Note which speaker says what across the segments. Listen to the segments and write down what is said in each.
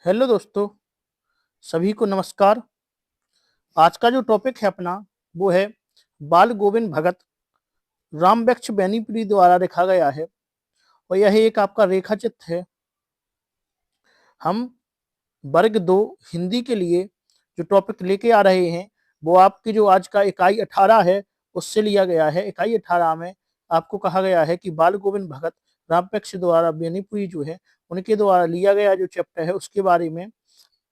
Speaker 1: Hello दोस्तों, सभी को नमस्कार। आज का जो टॉपिक है अपना वो है बाल गोविंद भगत रामवृक्ष बेनीपुरी द्वारा लिखा गया है और यह एक आपका रेखा चित्र है। हम वर्ग 2 हिंदी के लिए जो टॉपिक लेके आ रहे हैं वो आपकी जो आज का इकाई 18 है उससे लिया गया है। इकाई 18 में आपको कहा गया है कि बाल गोविंद भगत रामवृक्ष द्वारा बेनीपुरी जो है उनके द्वारा लिया गया जो चैप्टर है उसके बारे में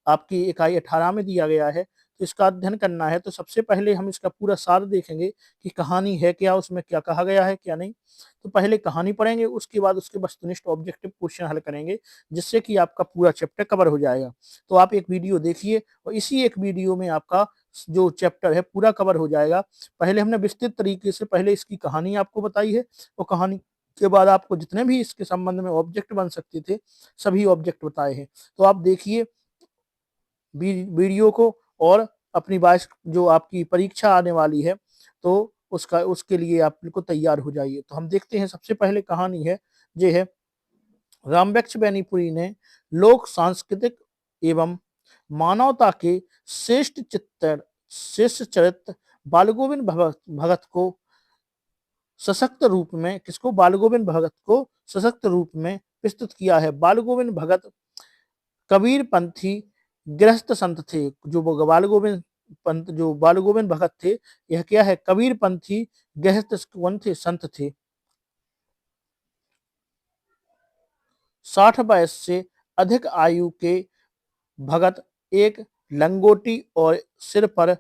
Speaker 1: आपकी इकाई 18 में दिया गया है। तो इसका अध्ययन करना है तो सबसे पहले हम इसका पूरा सार देखेंगे कि कहानी है क्या, उसमें क्या कहा गया है क्या नहीं। तो पहले कहानी पढ़ेंगे, उसके बाद उसके वस्तुनिष्ठ ऑब्जेक्टिव क्वेश्चन हल करेंगे जिससे कि आपका पूरा चैप्टर कवर हो जाएगा। तो आप एक वीडियो देखिए और इसी एक वीडियो में आपका जो चैप्टर है पूरा कवर हो जाएगा। पहले हमने विस्तृत तरीके से पहले इसकी कहानी आपको बताई है और कहानी के बाद आपको जितने भी इसके संबंध में ऑब्जेक्ट बन सकते थे सभी ऑब्जेक्ट बताए हैं। तो आप देखिए वीडियो को और अपनी बाईस जो आपकी परीक्षा आने वाली है तो उसके लिए आप बिल्कुल तैयार हो जाइए। तो हम देखते हैं, सबसे पहले कहानी है ये है रामवृक्ष बेनीपुरी ने लोक सांस्कृतिक एवं मानवता के श्रेष्ठ चरित्र बालगोविंद भगत को सशक्त रूप में बालगोविंद भगत को सशक्त रूप में प्रस्तुत किया है। बालगोविंद भगत कबीर पंथी गृहस्थ संत थे। जो बाल गोविंद भगत थे यह क्या है, कबीर पंथी गृहस्थ संत थे। 60 वर्ष से अधिक आयु के भगत एक लंगोटी और सिर पर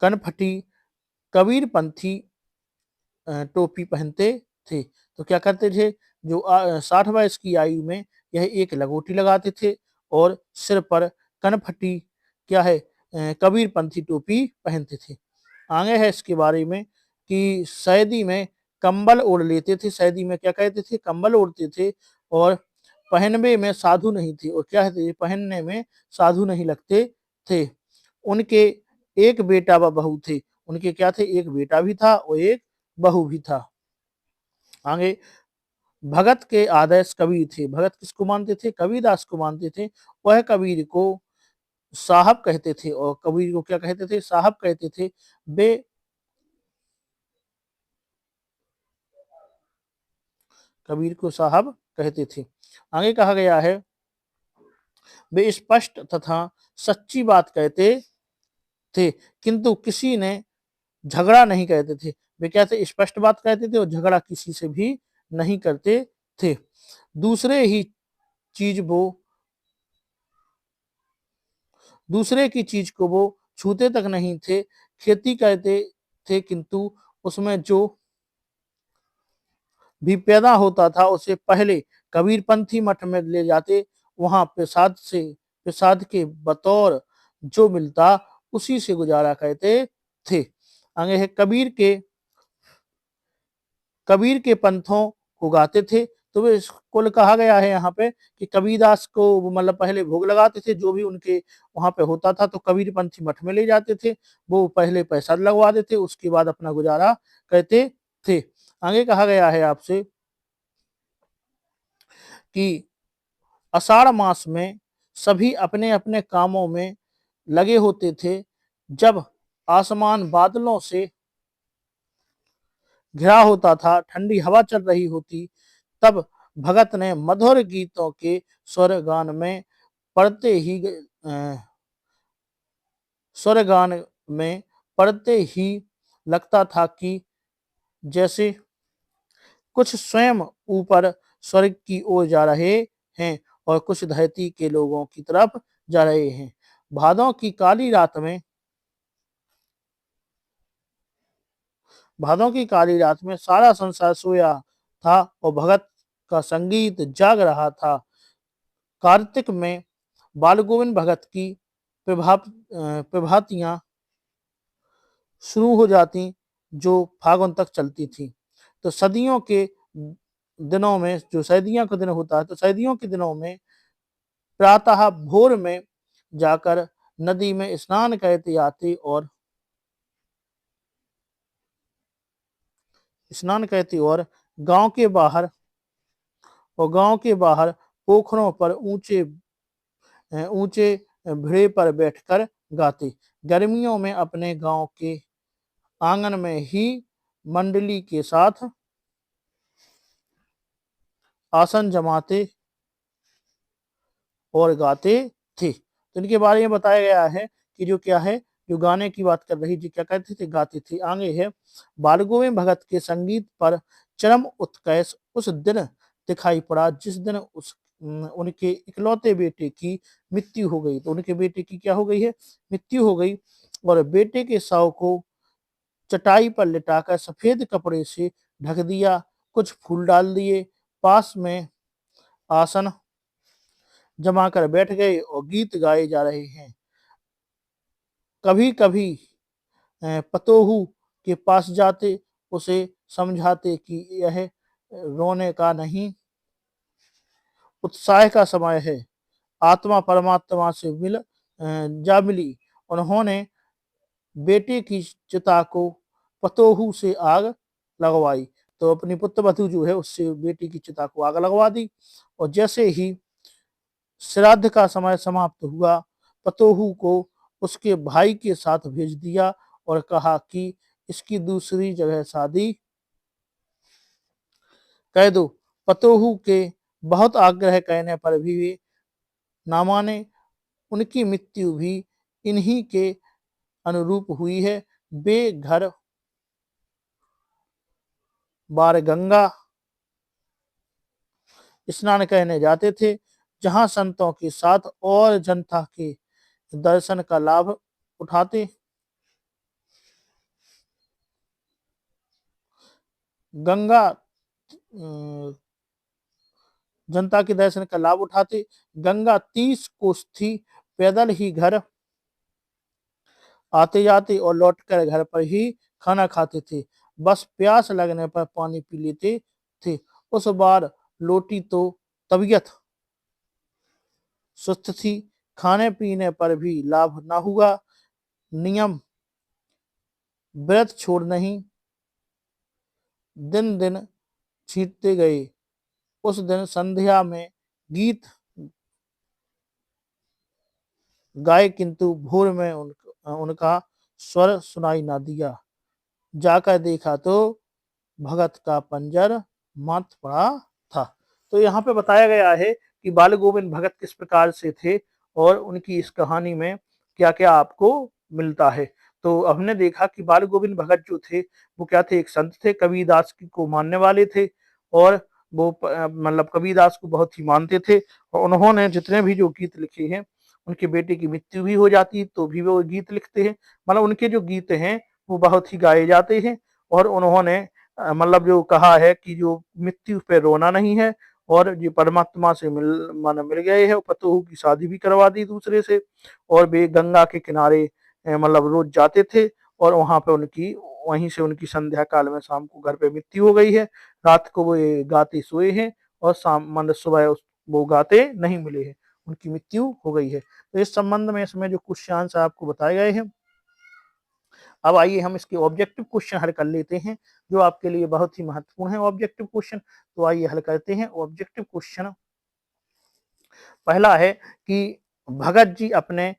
Speaker 1: कनफटी कबीर पंथी टोपी पहनते थे। तो क्या करते थे, जो 60 वर्ष की आयु में यह एक लंगोटी लगाते थे और सिर पर कनफटी क्या है कबीर पंथी टोपी पहनते थे। आगे है इसके बारे में कि सर्दी में कंबल ओढ़ लेते थे। सर्दी में क्या कहते थे, कंबल ओढ़ते थे और पहनवे में साधु नहीं थे। और क्या है, पहनने में साधु नहीं लगते थे। उनके एक बेटा व बहू थे। उनके क्या थे, एक बेटा भी था और एक बहू भी था। आगे भगत के आदर्श कबीर थे। भगत किसको मानते थे, कबीरदास को मानते थे। वह कबीर को साहब कहते थे और कबीर को क्या कहते थे, साहब कहते थे। वे कबीर को साहब कहते थे। आगे कहा गया है वे स्पष्ट तथा सच्ची बात कहते थे किंतु किसी ने झगड़ा नहीं कहते थे। वे क्या थे, स्पष्ट बात कहते थे और झगड़ा किसी से भी नहीं करते थे। दूसरे ही चीज वो दूसरे की चीज को वो छूते तक नहीं थे। खेती करते थे किंतु उसमें जो भी पैदा होता था उसे पहले कबीरपंथी मठ में ले जाते। वहां प्रसाद के बतौर जो मिलता उसी से गुजारा करते थे। आगे है कबीर के पंथों को गाते थे। तो वे कुल कहा गया है यहाँ पे कि कबीरदास को वो मतलब पहले भोग लगाते थे, जो भी उनके वहां पे होता था तो कबीर पंथी मठ में ले जाते थे। वो पहले पैसा लगवा देते, उसके बाद अपना गुजारा करते थे। आगे कहा गया है आपसे कि आषाढ़ मास में सभी अपने अपने कामों में लगे होते थे। जब आसमान बादलों से घिरा होता था, ठंडी हवा चल रही होती, तब भगत ने मधुर गीतों के स्वर गान में पढ़ते ही स्वर गान में पढ़ते ही लगता था कि जैसे कुछ स्वयं ऊपर स्वर्ग की ओर जा रहे हैं और कुछ धरती के लोगों की तरफ जा रहे हैं। भादों की काली रात में भादों की काली रात में सारा संसार सोया था और भगत का संगीत जाग रहा था। कार्तिक में बालगोविंद भगत की प्रभातियां शुरू हो जाती जो फागुन तक चलती थी। तो सर्दियों के दिनों में, जो सर्दियों का दिन होता है तो सर्दियों के दिनों में प्रातः भोर में जाकर नदी में स्नान करते आते और गांव के बाहर गांव के बाहर पोखरों पर ऊंचे ऊंचे भिड़े पर बैठकर गाते। गर्मियों में अपने गांव के आंगन में ही मंडली के साथ आसन जमाते और गाते थे। तो इनके बारे में बताया गया है कि जो क्या है, जो गाने की बात कर रही जी, क्या कहते थे, गाते थे। आगे है, बाल गोविंद भगत के संगीत पर चरम उत्कर्ष उस दिन दिखाई पड़ा जिस दिन उनके इकलौते बेटे की मृत्यु हो गई। तो उनके बेटे की क्या हो गई है, मृत्यु हो गई। और बेटे के शव को चटाई पर लिटाकर सफेद कपड़े से ढक दिया, कुछ फूल डाल दिए, पास में आसन जमा कर बैठ गए और गीत गाए जा रहे हैं। कभी कभी पतोहू के पास जाते, उसे समझाते कि यह रोने का नहीं, उत्साह का समय है, आत्मा परमात्मा से जा मिली। उन्होंने बेटे की चिता को पतोहू से आग लगवाई। तो अपनी पुत्र वधू जो है उससे बेटी की चिता को आग लगवा दी। और जैसे ही श्राद्ध का समय समाप्त हुआ, पतोहू को उसके भाई के साथ भेज दिया और कहा कि इसकी दूसरी जगह शादी कह दो। पतोहू के बहुत आग्रह कहने पर भी वे ना माने। उनकी मृत्यु भी इन्हीं के अनुरूप हुई है। वे घर बार गंगा स्नान करने जाते थे, जहां संतों के साथ और जनता के दर्शन का लाभ उठाते। गंगा जनता के दर्शन का लाभ उठाते। गंगा 30 कोस थी, पैदल ही घर आते जाते और लौटकर घर पर ही खाना खाते थे। बस प्यास लगने पर पानी पी लेते थे। उस बार लोटी तो तबीयत सुस्त थी, खाने पीने पर भी लाभ न हुआ। नियम व्रत छोड़ नहीं, दिन दिन छीटते गए। उस दिन संध्या में गीत गाए, किंतु भोर में उनका स्वर सुनाई ना दिया। जाकर देखा तो भगत का पंजर मत पड़ा था। तो यहाँ पे बताया गया है कि बाल गोविंद भगत किस प्रकार से थे और उनकी इस कहानी में क्या क्या आपको मिलता है। तो हमने देखा कि बाल गोविंद भगत जो थे वो क्या थे, एक संत थे, कबीरदास को मानने वाले थे। और वो मतलब कबीरदास को बहुत ही मानते थे। और उन्होंने जितने भी जो गीत लिखे हैं, उनके बेटे की मृत्यु भी हो जाती तो भी वो गीत लिखते हैं। मतलब उनके जो गीत हैं वो बहुत ही गाए जाते हैं। और उन्होंने मतलब जो कहा है कि जो मृत्यु पे रोना नहीं है, और ये परमात्मा से मिल गए हैं। पतोहू की शादी भी करवा दी दूसरे से। और वे गंगा के किनारे मतलब रोज जाते थे। और वहां पे उनकी वहीं से उनकी संध्या काल में शाम को घर पे मृत्यु हो गई है। रात को वो ये गाते सोए हैं और शाम मतलब सुबह वो गाते नहीं मिले हैं, उनकी मृत्यु हो गई है। तो इस संबंध में इसमें जो क्वेश्चन आपको बताए गए हैं, अब आइए हम इसके ऑब्जेक्टिव क्वेश्चन हल कर लेते हैं, जो आपके लिए बहुत ही महत्वपूर्ण है ऑब्जेक्टिव क्वेश्चन। तो आइए हल करते हैं ऑब्जेक्टिव क्वेश्चन। पहला है कि भगत जी अपने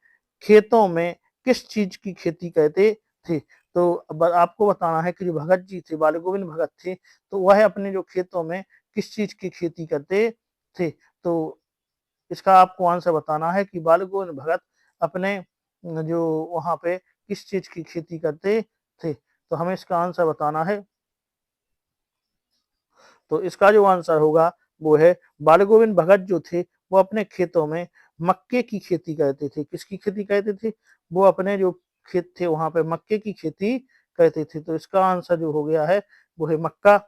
Speaker 1: खेतों में किस चीज की खेती करते थे। तो आपको बताना है कि जो भगत जी थे, बाल गोविंद भगत थे, तो वह अपने जो खेतों में किस चीज की खेती करते थे। तो इसका आपको आंसर बताना है कि बाल गोविंद भगत अपने जो वहां पे किस चीज की खेती करते थे। तो हमें इसका आंसर बताना है। तो इसका जो आंसर होगा वो है, बाल गोविंद भगत जो थे वो अपने खेतों में मक्के की खेती करते थे। किसकी खेती करते थे, वो अपने जो खेत थे वहां पे मक्के की खेती करते थे। तो इसका आंसर जो हो गया है वो है मक्का।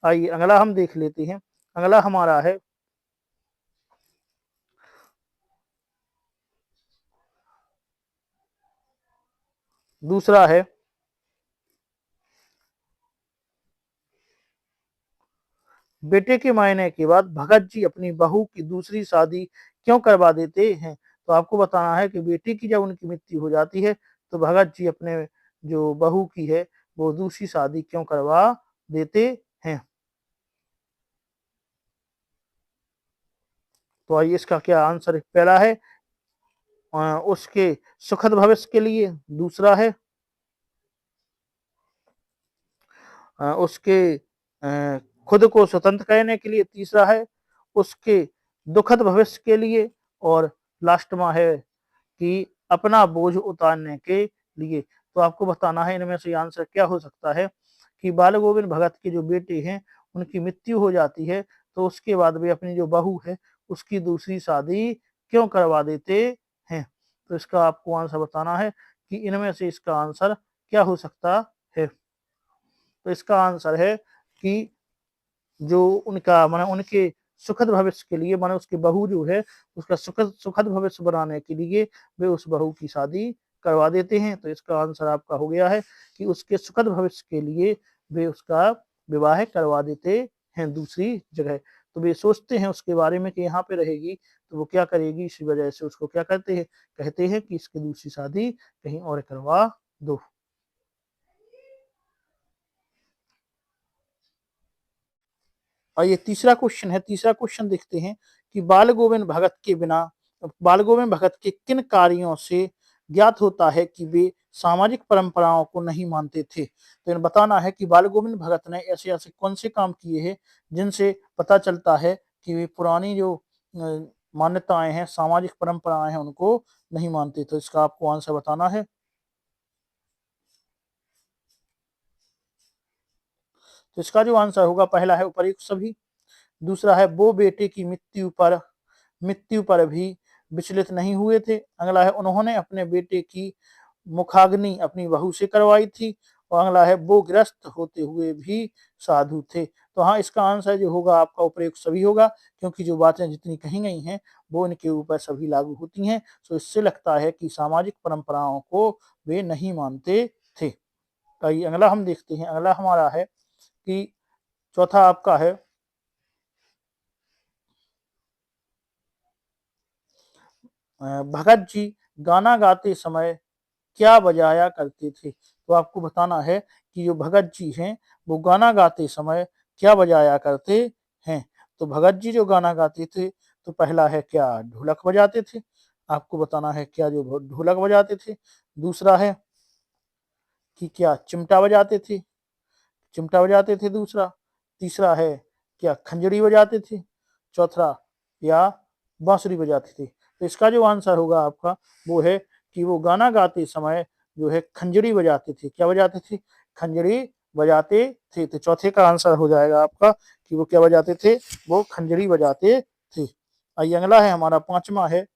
Speaker 1: आइए अगला हम देख लेते हैं। अगला हमारा है, दूसरा है, बेटे के मायने के बाद भगत जी अपनी बहू की दूसरी शादी क्यों करवा देते हैं। तो आपको बताना है कि बेटी की जब उनकी मृत्यु हो जाती है तो भगत जी अपने जो बहू की है वो दूसरी शादी क्यों करवा देते हैं। तो आइए इसका क्या आंसर, पहला है उसके सुखद भविष्य के लिए, दूसरा है उसके खुद को स्वतंत्र करने के लिए, तीसरा है उसके दुखद भविष्य के लिए, और लास्ट में है कि अपना बोझ उतारने के लिए। तो आपको बताना है इनमें से आंसर क्या हो सकता है कि बाल गोविंद भगत के जो बेटे हैं उनकी मृत्यु हो जाती है, तो उसके बाद वे अपनी जो बहू है उसकी दूसरी शादी क्यों करवा देते हैं। तो इसका आपको आंसर बताना है कि इनमें से इसका आंसर क्या हो सकता है। तो इसका आंसर है कि जो उनका माने उनके सुखद भविष्य के लिए, माने उसकी बहू जो है उसका सुखद सुखद भविष्य बनाने के लिए वे उस बहू की शादी करवा देते हैं। तो इसका आंसर आपका हो गया है कि उसके सुखद भविष्य के लिए वे उसका विवाह करवा देते हैं दूसरी जगह। तो वे सोचते हैं उसके बारे में कि यहाँ पे रहेगी तो वो क्या करेगी, इसी वजह से उसको क्या करते हैं, कहते हैं कि इसकी दूसरी शादी कहीं और करवा दो। और ये तीसरा क्वेश्चन है, तीसरा क्वेश्चन देखते हैं कि बाल गोविंद भगत के बिना, बाल गोविंद भगत के किन कार्यों से ज्ञात होता है कि वे सामाजिक परंपराओं को नहीं मानते थे। तो इन्हें बताना है कि बाल गोविंद भगत ने ऐसे ऐसे कौन से काम किए हैं जिनसे पता चलता है कि वे पुरानी जो मान्यताएं हैं, सामाजिक परंपराएं हैं, उनको नहीं मानते। तो इसका आपको आंसर बताना है। तो इसका जो आंसर होगा, पहला है उपर्युक्त सभी, दूसरा है वो बेटे की मृत्यु पर भी विचलित नहीं हुए थे, अगला है उन्होंने अपने बेटे की मुखाग्नि अपनी बहू से करवाई थी, और अगला है वो गृहस्थ होते हुए भी साधु थे। तो हाँ, इसका आंसर जो होगा आपका उपयुक्त सभी होगा, क्योंकि जो बातें जितनी कही गई हैं वो इनके ऊपर सभी लागू होती हैं। तो इससे लगता है कि सामाजिक परंपराओं को वे नहीं मानते थे। तो ये अगला हम देखते हैं, अगला हमारा है कि चौथा आपका है भगत जी गाना गाते समय क्या बजाया करते थे। तो आपको बताना है कि जो भगत जी हैं वो गाना गाते समय क्या बजाया करते हैं। तो भगत जी जो गाना गाते थे तो पहला है क्या ढोलक बजाते थे, आपको बताना है क्या जो ढोलक बजाते थे। दूसरा है कि क्या चिमटा बजाते थे, चिमटा बजाते थे दूसरा। तीसरा है क्या खंजरी बजाते थे। चौथा या बांसुरी बजाते थे। तो इसका जो आंसर होगा आपका वो है कि वो गाना गाते समय जो है खंजरी बजाते थे। क्या बजाते थे, खंजरी बजाते थे। तो चौथे का आंसर हो जाएगा आपका कि वो क्या बजाते थे, वो खंजरी बजाते थे। आइए अगला है हमारा पांचवा है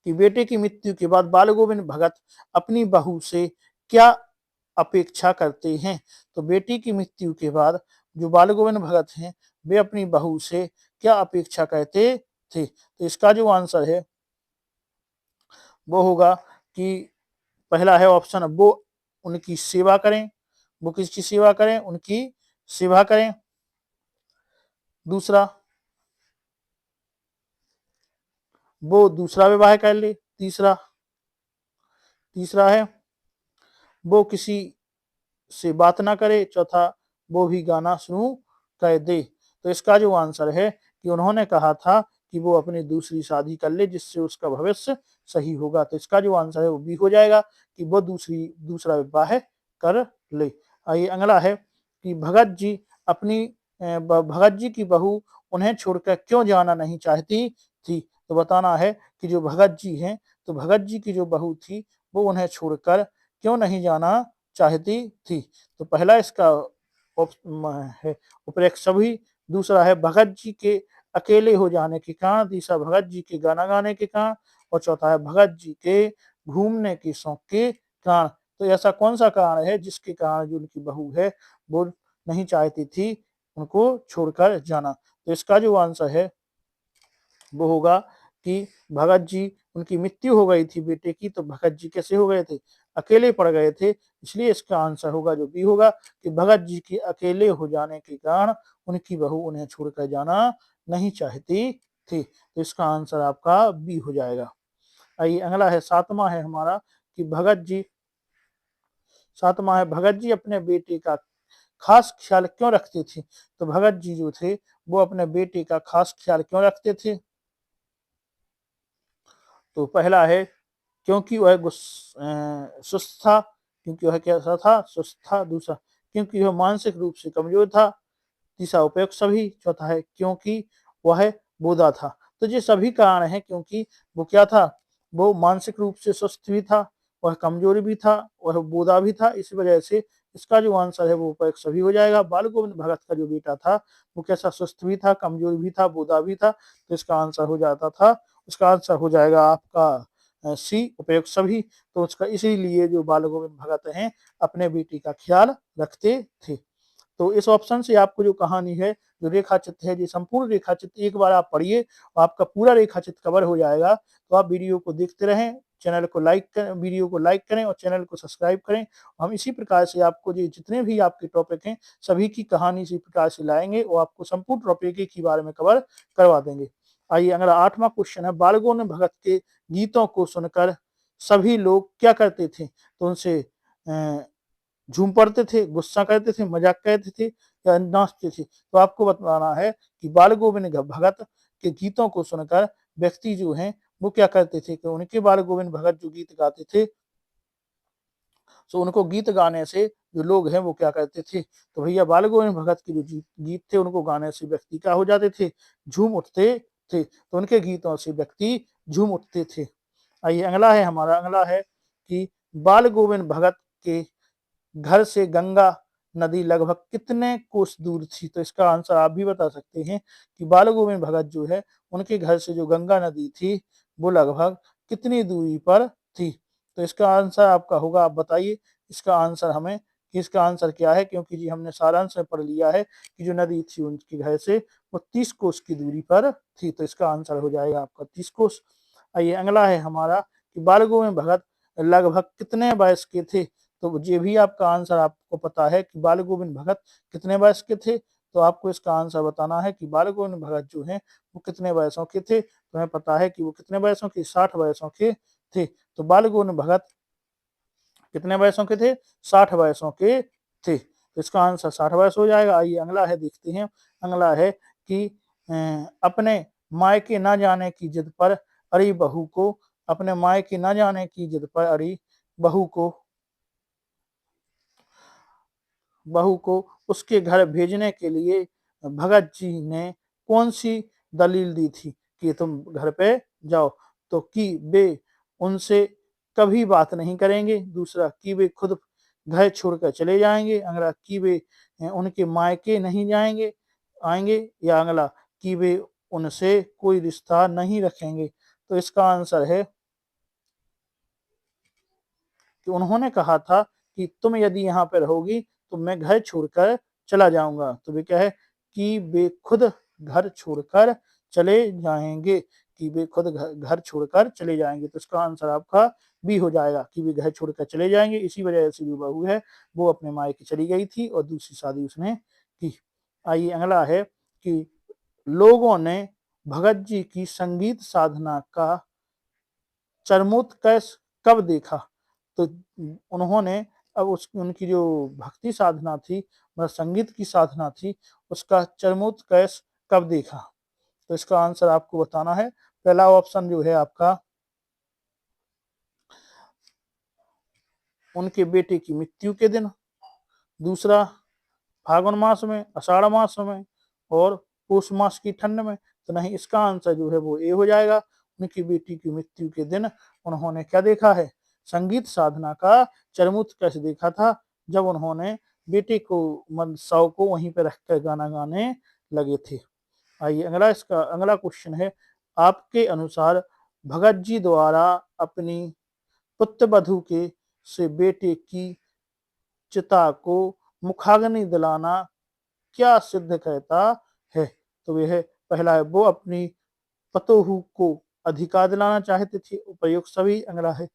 Speaker 1: कि बेटे की मृत्यु के बाद बाल गोविंद भगत अपनी बहू से क्या अपेक्षा करते हैं। तो बेटी की मृत्यु के बाद जो बाल गोविंद भगत हैं वे अपनी बहू से क्या अपेक्षा करते थे। तो इसका जो आंसर है वो होगा कि पहला है ऑप्शन, वो उनकी सेवा करें, वो किसकी सेवा करें, उनकी सेवा करें। दूसरा, वो दूसरा विवाह कर ले। तीसरा तीसरा है वो किसी से बात ना करे। चौथा, वो भी गाना शुरू कर दे। तो इसका जो आंसर है कि उन्होंने कहा था कि वो अपनी दूसरी शादी कर ले जिससे उसका भविष्य सही होगा। तो इसका जो आंसर है वो भी हो जाएगा कि वो दूसरा विवाह कर ले। आइए अगला है कि भगत जी की बहू उन्हें छोड़कर क्यों जाना नहीं चाहती थी। तो बताना है कि जो भगत जी हैं, तो भगत जी की जो बहू थी वो उन्हें छोड़कर क्यों नहीं जाना चाहती थी। तो पहला इसका है उपरेख सभी, दूसरा है भगत जी के अकेले हो जाने के कारण, तीसरा भगत जी के गाना गाने के कारण, और चौथा है भगत जी के घूमने के शौक के कारण। तो ऐसा कौन सा कारण है जिसके कारण जो उनकी बहू है वो नहीं चाहती थी उनको छोड़कर जाना। तो इसका जो आंसर है वो होगा कि भगत जी, उनकी मृत्यु हो गई थी बेटे की, तो भगत जी कैसे हो गए थे, अकेले पड़ गए थे। इसलिए इसका आंसर होगा जो बी होगा कि भगत जी के अकेले हो जाने के कारण उनकी बहू उन्हें छोड़कर जाना नहीं चाहती थी। तो इसका आंसर आपका बी हो जाएगा। आइए अगला है सातवां है हमारा कि भगत जी अपने बेटे का खास ख्याल क्यों रखते थे। तो भगत जी जो थे वो अपने बेटे का खास ख्याल क्यों रखते थे। तो पहला है क्योंकि वह सुस्त था, क्योंकि वह कैसा था, सुस्त था। दूसरा, क्योंकि वह मानसिक रूप से कमजोर था। तीसरा, उपयुक्त सभी। चौथा है क्योंकि वह बूढ़ा था। तो ये सभी कारण है, क्योंकि वो क्या था, वो मानसिक रूप से सुस्त भी था, वह कमजोर भी था, वह बूढ़ा भी था। इस वजह से इसका जो आंसर है वो उपयुक्त सभी हो जाएगा। बाल गोविंद भगत का जो बेटा था वो कैसा, सुस्त भी था, कमजोर भी था, बूढ़ा भी था। तो इसका आंसर हो जाता था, उसका आंसर हो जाएगा आपका सी, उपयुक्त सभी। तो उसका इसीलिए जो बाल गोविंद भगत हैं अपने बेटी का ख्याल रखते थे। तो इस ऑप्शन से आपको जो कहानी है, जो रेखा चित्र है, जो संपूर्ण रेखा चित्र एक बार आप पढ़िए, आपका पूरा रेखा चित्र कवर हो जाएगा। तो आप वीडियो को देखते रहें, चैनल को लाइक करें, वीडियो को लाइक करें और चैनल को सब्सक्राइब करें। हम इसी प्रकार से आपको जो जितने भी आपके टॉपिक हैं सभी की कहानी इसी प्रकार से लाएंगे और आपको संपूर्ण टॉपिक एक ही बारे में कवर करवा देंगे। आइए अगला 8वां क्वेश्चन है, बाल गोविंद भगत के गीतों को सुनकर सभी लोग क्या करते थे? तो उनसे झूम पड़ते थे, गुस्सा करते थे, मजाक करते थे या नाचते थे? तो आपको बताना है कि बाल गोविंद भगत के गीतों को सुनकर व्यक्ति जो हैं वो क्या करते थे, कि उनके बाल गोविंद भगत जो गीत गाते थे, तो उनको गीत गाने से जो लोग हैं वो क्या करते थे? तो भैया बाल गोविंद भगत के जो गीत थे उनको गाने से व्यक्ति क्या हो जाते थे? झूम उठते थे। तो उनके गीतों से व्यक्ति झूम उठते थे। आइए अगला है हमारा, अगला है कि बाल गोविंद भगत के घर से गंगा नदी लगभग कितने कोस दूर थी? तो इसका आंसर आप भी बता सकते हैं कि बाल गोविंद भगत जो है उनके घर से जो गंगा नदी थी वो लगभग कितनी दूरी पर थी? तो इसका आंसर आपका होगा, आप बताइए इसका आंसर हमें कि इसका आंसर क्या है, क्योंकि जी हमने सारांश में पढ़ लिया है कि जो नदी थी उनके घर से वो 30 कोस की दूरी पर थी। तो इसका आंसर हो जाएगा आपका 30 कोस। आइए अगला है हमारा कि बाल गोविंद भगत लगभग कितने वर्ष के थे? तो ये भी आपका आंसर आपको पता है कि बाल गोविंद भगत कितने वर्ष के थे। तो आपको इसका आंसर बताना है कि बाल गोविंद भगत जो हैं वो कितने वर्षों के थे। तो हमें पता है कि वो कितने वर्षों के, 60 वर्षों के थे। तो बाल गोविंद भगत कितने वर्षों के थे? 60 वर्षों के थे। तो इसका आंसर 60 वर्ष हो जाएगा। आइए अगला है, देखते हैं। अगला है कि अपने मायके न जाने की जिद पर अरी बहू को, अपने मायके न जाने की जिद पर अरी बहू को बहू को उसके घर भेजने के लिए भगत जी ने कौन सी दलील दी थी कि तुम घर पे जाओ? तो कि वे उनसे कभी बात नहीं करेंगे। दूसरा, कि वे खुद घर छोड़कर चले जाएंगे। अगला, कि वे उनके मायके नहीं जाएंगे आएंगे। या अगला, कि वे उनसे कोई रिश्ता नहीं रखेंगे। तो इसका आंसर है कि उन्होंने कहा था कि तुम यदि यहाँ पे रहोगी तो मैं घर छोड़कर चला जाऊंगा। तो वे क्या है कि वे खुद घर छोड़कर चले जाएंगे, कि वे खुद घर छोड़कर चले जाएंगे। तो इसका आंसर आपका बी हो जाएगा कि वे घर छोड़कर चले जाएंगे। इसी वजह से जो बहू है वो अपने मायके चली गई थी और दूसरी शादी उसने की। आइए अगला है कि लोगों ने भगत जी की संगीत साधना का चरमोत्कर्ष कब देखा? तो उन्होंने अब उस उनकी जो भक्ति साधना थी, मतलब संगीत की साधना थी, उसका चरमोत्कर्ष कब देखा? तो इसका आंसर आपको बताना है। पहला ऑप्शन जो है आपका उनके बेटे की मृत्यु के दिन। दूसरा, फागुन मास में, आषाढ़ मास में और पौष मास की ठंड में। तो नहीं, इसका आंसर जो है वो ए हो जाएगा। उनकी बेटी की मृत्यु के दिन उन्होंने क्या देखा है? संगीत साधना का चरमोत्कर्ष देखा था, जब उन्होंने बेटे को मन शव को वहीं पे रखकर गाना गाने लगे थे। आइए अगला, इसका अगला क्वेश्चन है, आपके अनुसार भगत जी द्वारा अपनी पुत्र वधू के से बेटे की चिता को मुखाग्नि दिलाना क्या सिद्ध करता है? तो वह है, पहला है वो अपनी पतोहू को अधिकार दिलाना चाहते थे, उपयुक्त सभी। अगला है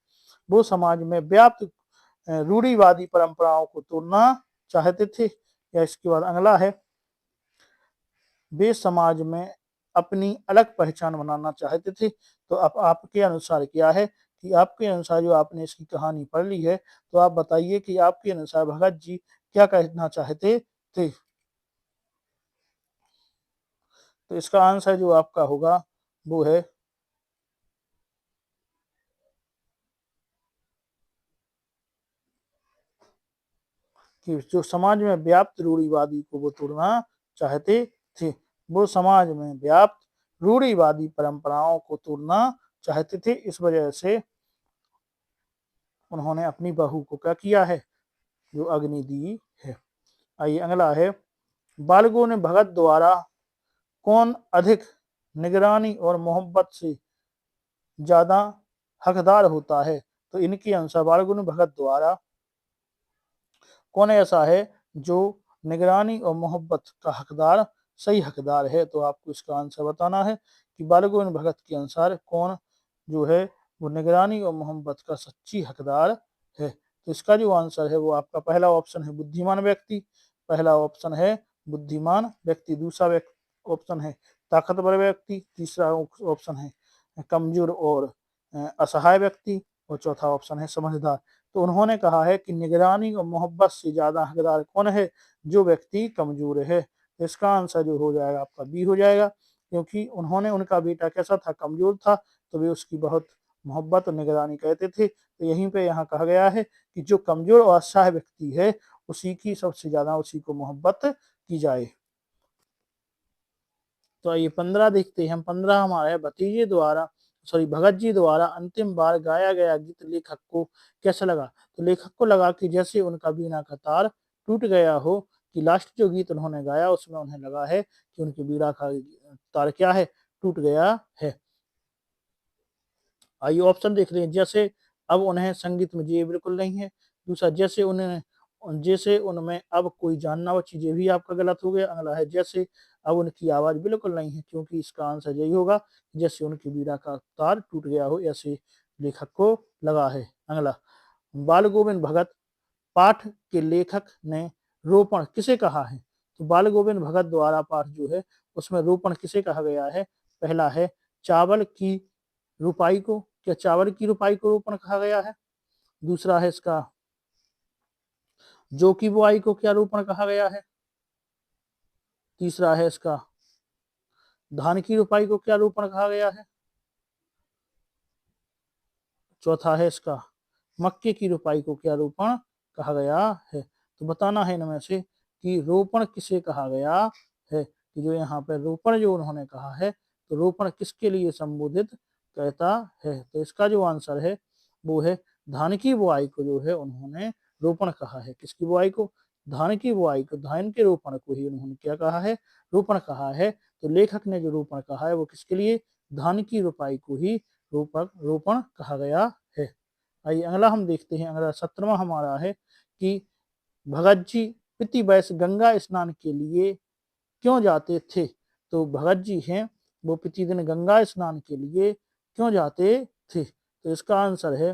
Speaker 1: वो समाज में व्याप्त रूढ़िवादी परंपराओं को तोड़ना चाहते थे। या इसके बाद अगला है वे समाज में अपनी अलग पहचान बनाना चाहते थे। तो अब आपके अनुसार क्या है, कि आपके अनुसार जो आपने इसकी कहानी पढ़ ली है, तो आप बताइए कि आपके अनुसार भगत जी क्या कहना चाहते थे? तो इसका आंसर जो आपका होगा वो है कि जो समाज में व्याप्त रूढ़िवादी को वो तोड़ना चाहते थे। वो समाज में व्याप्त रूढ़िवादी परंपराओं को तोड़ना चाहते थे। इस वजह से उन्होंने अपनी बहू को क्या किया है, जो अग्नि दी है। आइए अगला है, बाल गोविंद भगत द्वारा कौन अधिक निगरानी और मोहब्बत से ज्यादा हकदार होता है। तो इनके अनुसार बाल गोविंद भगत द्वारा कौन ऐसा है जो निगरानी और मोहब्बत का हकदार, सही हकदार है। तो आपको इसका आंसर बताना है कि बाल गोविंद भगत के अनुसार कौन जो है वो निगरानी और मोहब्बत का सच्ची हकदार है। तो इसका जो आंसर है वो आपका पहला ऑप्शन है बुद्धिमान व्यक्ति, पहला ऑप्शन है बुद्धिमान व्यक्ति, दूसरा ऑप्शन है ताकतवर व्यक्ति, तीसरा ऑप्शन है कमजोर और असहाय व्यक्ति, और चौथा ऑप्शन है समझदार। तो उन्होंने कहा है कि निगरानी और मोहब्बत से ज्यादा हकदार कौन है, जो व्यक्ति कमजोर है। इसका आंसर जो हो जाएगा आपका बी हो जाएगा, क्योंकि उन्होंने, उनका बेटा कैसा था, कमजोर था, तो वे उसकी बहुत मोहब्बत और निगरानी करते थे। तो यहीं पे यहाँ कहा गया है कि जो कमजोर और असहाय व्यक्ति है उसी की सबसे ज्यादा उसी को मोहब्बत की जाए। तो आइए 15 देखते हैं हम। 15 हमारा है, भगत जी द्वारा अंतिम बार गाया गया गीत लेखक को कैसा लगा। तो लेखक को लगा कि जैसे उनका बीना का तार टूट गया हो, कि लास्ट जो गीत उन्होंने गाया उसमें उन्हें लगा है कि उनके बीड़ा का तार क्या है, टूट गया है। आइए ऑप्शन देख रहे हैं, जैसे अब उन्हें संगीत में ये बिल्कुल नहीं है। दूसरा, जैसे उनमें अब कोई जानना वो चीजें भी आपका गलत हो गया। अगला है, जैसे अब उनकी आवाज बिल्कुल नहीं है, क्योंकि इसका आंसर यही होगा जैसे उनकी बीड़ा का तार टूट गया हो, ऐसे लेखक को लगा है। अगला, बाल गोविंद भगत पाठ के लेखक ने रोपण किसे कहा है। तो बाल गोविंद भगत द्वारा पाठ जो है उसमें रोपण किसे कहा गया है। पहला है चावल की रुपाई को, क्या चावल की रुपाई को रोपण कहा गया है। दूसरा है इसका जौ की बुआई को क्या रोपण कहा गया है। तीसरा है इसका धान की रुपाई को क्या रोपण कहा गया है। चौथा है इसका मक्के की रुपाई को क्या रोपण कहा गया है। तो बताना है इनमें से कि रोपण किसे कहा गया है, कि जो यहाँ पे रोपण जो उन्होंने कहा है, तो रोपण किसके लिए संबोधित कहता है। तो इसका जो आंसर है वो है धान की बुआई को जो है उन्होंने रोपण कहा है। किसकी बुआई को, धान की बुआई को, धान के रोपण को ही उन्होंने क्या कहा है, रोपण कहा है। तो लेखक ने जो रोपण कहा है वो किसके लिए, धान की रुपाई को ही रोपण कहा गया है। आइए अगला हम देखते हैं, अगला 17वां हमारा है कि भगत जी प्रति वर्ष गंगा स्नान के लिए क्यों जाते थे। तो भगत जी हैं वो प्रतिदिन गंगा स्नान के लिए क्यों जाते थे। तो इसका आंसर है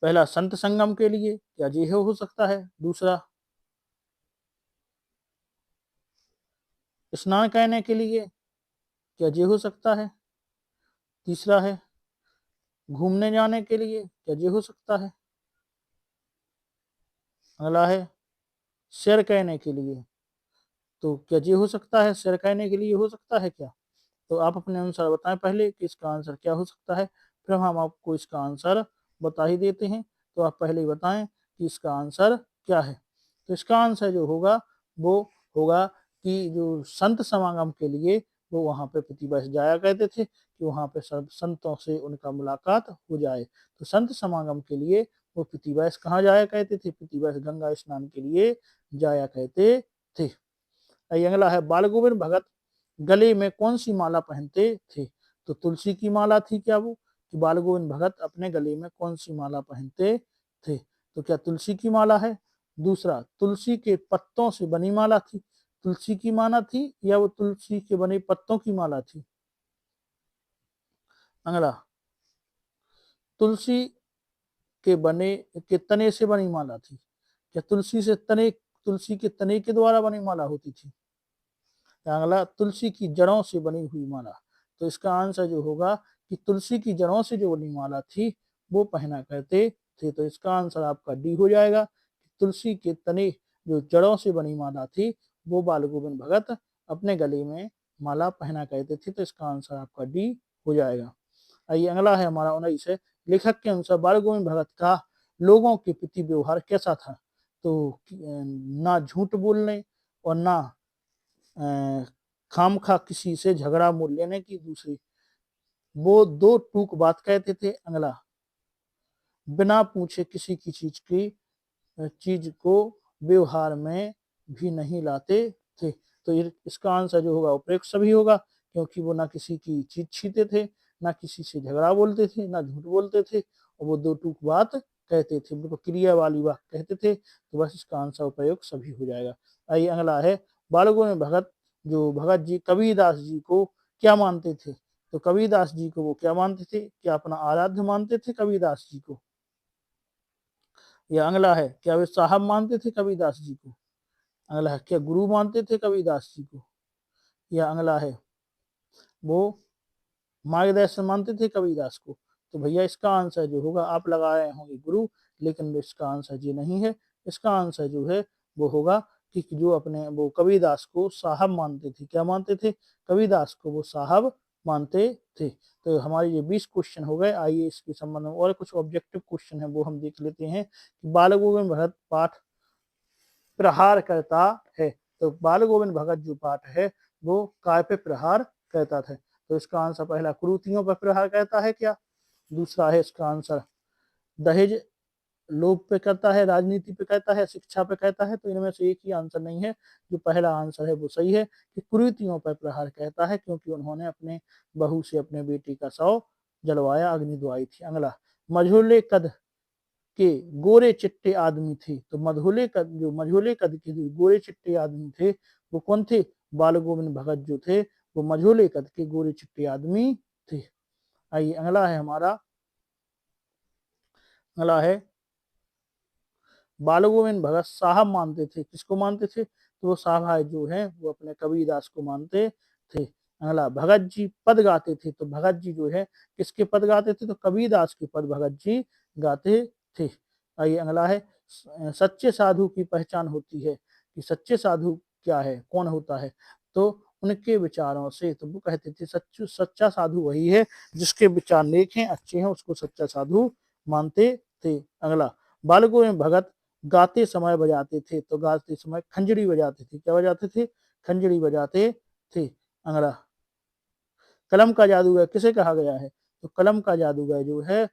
Speaker 1: पहला संत संगम के लिए, क्या ये हो सकता है। दूसरा स्नान करने के लिए, क्या ये हो सकता है। तीसरा है घूमने जाने के लिए, क्या ये हो सकता है। अगला है सैर करने के लिए, तो क्या ये हो सकता है, सैर करने के लिए हो सकता है क्या। तो आप अपने अनुसार बताएं पहले कि इसका आंसर क्या हो सकता है, फिर हम आपको इसका आंसर बता ही देते हैं। तो आप पहले ही बताएं कि इसका आंसर क्या है। तो इसका आंसर जो होगा वो होगा कि जो संत समागम के लिए वो वहाँ पे प्रति वर्ष जाया करते थे, कि वहाँ पे सब संतों से उनका मुलाकात हो जाए। तो संत समागम के लिए वो प्रति वर्ष कहाँ जाया करते थे, प्रति वर्ष गंगा स्नान के लिए जाया करते थे। अगला है, बाल गोविंद भगत गले में कौन सी माला पहनते थे। तो तुलसी की माला थी क्या वो, कि बाल गोविंद भगत अपने गले में कौन सी माला पहनते थे। तो क्या तुलसी की माला है। दूसरा, तुलसी के पत्तों से बनी माला थी, तुलसी की माला थी या वो तुलसी के बने पत्तों की माला थी। अगला, तुलसी के तने से बनी माला थी, क्या तुलसी के तने के द्वारा बनी माला होती थी। अगला, तुलसी की जड़ों से बनी हुई माला। तो इसका आंसर जो होगा कि तुलसी की जड़ों से जो बनी माला थी वो पहना करते थे। तो इसका आंसर आपका डी हो जाएगा, तुलसी के तने जो जड़ों से बनी माला थी वो बाल गोविंद भगत अपने गले में माला पहना करते थे। तो इसका आंसर आपका डी हो जाएगा। आइए अगला है हमारा 19 है, लेखक के अनुसार बाल गोविंद भगत का लोगों के प्रति व्यवहार कैसा था? तो ना झूठ बोलने और ना खामखा किसी से झगड़ा मोल लेने की। दूसरी, वो दो टूक बात कहते थे। अगला, बिना पूछे किसी की चीज को व्यवहार में भी नहीं लाते थे। तो इसका आंसर जो होगा उपयुक्त सभी होगा, क्योंकि वो ना किसी की चीज छीनते थे, ना किसी से झगड़ा बोलते थे, ना झूठ बोलते थे, और वो दो टूक बात कहते थे, बिल्कुल क्रिया वाली बात कहते थे। तो बस इसका आंसर उपयुक्त सभी हो जाएगा। आइए अगला है, बालकों में भगत जी कबीरदास जी को क्या मानते थे? तो कबीरदास जी को वो क्या मानते थे? क्या अपना आराध्य मानते थे कबीरदास जी को? या अगला है, क्या वे साहब मानते थे कबीरदास जी को? अगला है, क्या गुरु मानते थे कबीरदास जी को? या अगला है, वो मार्गदर्शन मानते थे कबीरदास को? तो भैया इसका आंसर जो होगा, आप लगा रहे होंगे गुरु, लेकिन इसका आंसर ये नहीं है। इसका आंसर जो है वो होगा कि जो अपने वो कबीरदास को साहब मानते थे। क्या मानते थे? कबीरदास को वो साहब मानते थे। तो हमारे ये 20 क्वेश्चन हो गए। आइए इसके संबंध में और कुछ ऑब्जेक्टिव क्वेश्चन है वो हम देख लेते हैं कि बाल गोविंद भगत पाठ प्रहार करता है। तो बाल गोविंद भगत जो पाठ है वो काय पे प्रहार करता था? तो इसका आंसर पहला, कुरीतियों पर प्रहार करता है क्या? दूसरा है इसका आंसर, दहेज लोभ पे करता है, राजनीति पे करता है, शिक्षा पे करता है? तो इनमें से एक ही आंसर नहीं है। जो पहला आंसर है वो सही है कि कुरीतियों पर प्रहार करता है, क्योंकि उन्होंने अपने बहू से अपने बेटी का शव जलवाया, अग्नि दुआई थी। अगला, मझोले कद के गोरे चिट्टे आदमी थे। तो मझोले कद के जो गोरे चिट्टे आदमी थे वो कौन थे? बाल गोविंद भगत जो थे वो मझोले कद के गोरे चिट्टे आदमी थे। आइए अगला है हमारा, अगला है, बाल गोविंद भगत साहब मानते थे, किसको मानते थे? तो वो साहब जो है वो अपने कबीरदास को मानते थे। अगला, भगत जी पद गाते थे। तो भगत जी जो है किसके पद गाते थे? तो कबीरदास के पद भगत जी गाते थे। आइए अगला है, सच्चे साधु की पहचान होती है कि सच्चे साधु क्या है, कौन होता है? तो उनके विचारों से। तो वो कहते थे सच्चा साधु वही है जिसके विचार नेक हैं, अच्छे हैं, उसको सच्चा साधु मानते थे। अगला, बालकों में भगत गाते समय बजाते थे। तो गाते समय खंजरी बजाते थे। क्या बजाते थे? खंजरी बजाते थे। अगला, कलम का जादूगर किसे कहा गया है? तो कलम का जादूगर जो है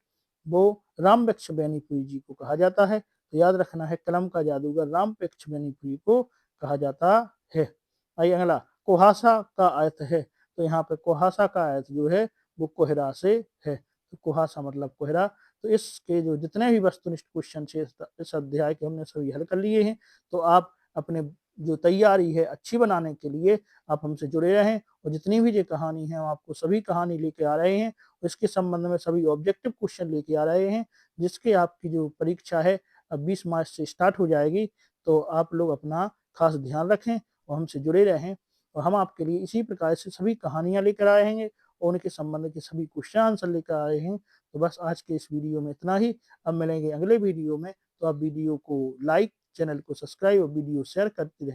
Speaker 1: वो राम वृक्ष बेनीपुरी जी को कहा जाता है। तो याद रखना है, कलम का जादूगर राम वृक्ष बेनीपुरी को कहा जाता है। आइए अगला, कुहासा का अर्थ है। तो यहाँ पे कुहासा का अर्थ जो है वो कोहरा से है। तो कुहासा मतलब कोहरा। तो इसके जो जितने भी वस्तुनिष्ठ क्वेश्चन थे इस अध्याय के हमने सभी हल कर लिए हैं। तो आप अपने जो तैयारी है अच्छी बनाने के लिए आप हमसे जुड़े रहें, और जितनी भी ये कहानी है हम आपको सभी कहानी लेके आ रहे हैं, इसके संबंध में सभी ऑब्जेक्टिव क्वेश्चन लेके आ रहे हैं, जिसके आपकी जो परीक्षा है अब 20 मार्च से स्टार्ट हो जाएगी। तो आप लोग अपना खास ध्यान रखें और हमसे जुड़े रहें, और हम आपके लिए इसी प्रकार से सभी कहानियां लेकर आए हैं और उनके संबंध के सभी क्वेश्चन आंसर लेकर आए हैं। तो बस आज के इस वीडियो में इतना ही। अब मिलेंगे अगले वीडियो में। तो आप वीडियो को लाइक, चैनल को सब्सक्राइब और वीडियो शेयर करते रहें।